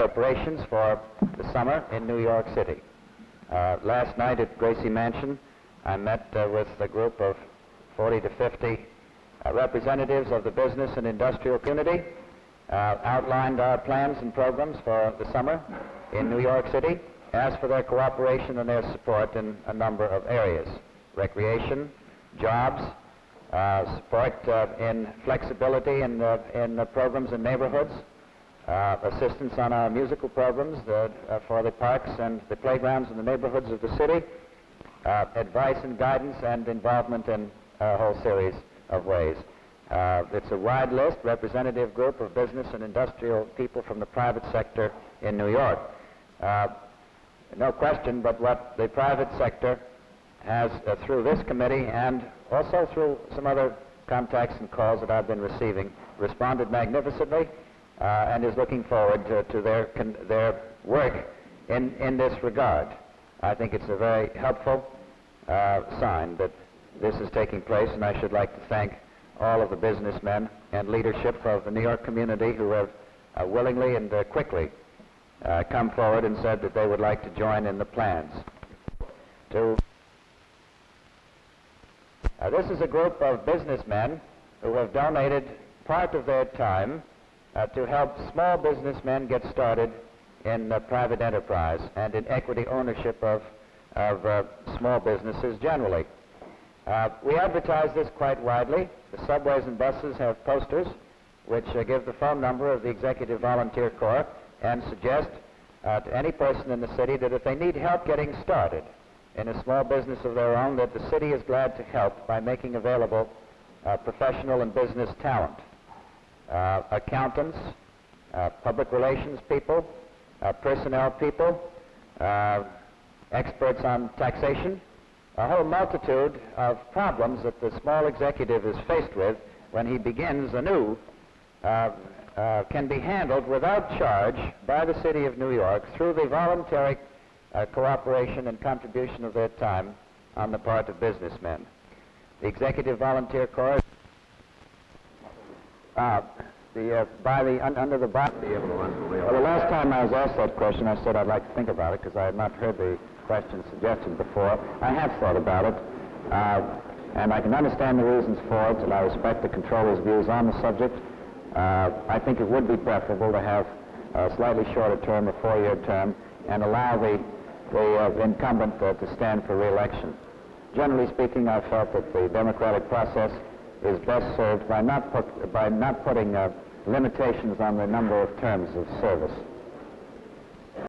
preparations for the summer in New York City. Last night at Gracie Mansion, I met with a group of 40 to 50 representatives of the business and industrial community, outlined our plans and programs for the summer in New York City, asked for their cooperation and their support in a number of areas: recreation, jobs, support in flexibility in programs in neighborhoods, assistance on our musical programs for the parks and the playgrounds in the neighborhoods of the city, advice and guidance and involvement in a whole series of ways. It's a wide list, representative group of business and industrial people from the private sector in New York. No question but what the private sector has, through this committee and also through some other contacts and calls that I've been receiving, responded magnificently and is looking forward to their work in this regard. I think it's a very helpful sign that this is taking place, and I should like to thank all of the businessmen and leadership of the New York community who have willingly and quickly come forward and said that they would like to join in the plans. This is a group of businessmen who have donated part of their time to help small businessmen get started in private enterprise and in equity ownership of small businesses generally. We advertise this quite widely. The subways and buses have posters which give the phone number of the Executive Volunteer Corps and suggest to any person in the city that if they need help getting started in a small business of their own, that the city is glad to help by making available professional and business talent, accountants, public relations people, personnel people, experts on taxation, a whole multitude of problems that the small executive is faced with when he begins anew can be handled without charge by the city of New York through the voluntary cooperation and contribution of their time on the part of businessmen. The Executive Volunteer Corps, the last time I was asked that question, I said I'd like to think about it because I had not heard the question suggested before. I have thought about it, and I can understand the reasons for it, and I respect the controller's views on the subject. I think it would be preferable to have a slightly shorter term, a 4-year term, and allow the incumbent to stand for re-election. Generally speaking, I felt that the democratic process is best served by not putting limitations on the number of terms of service.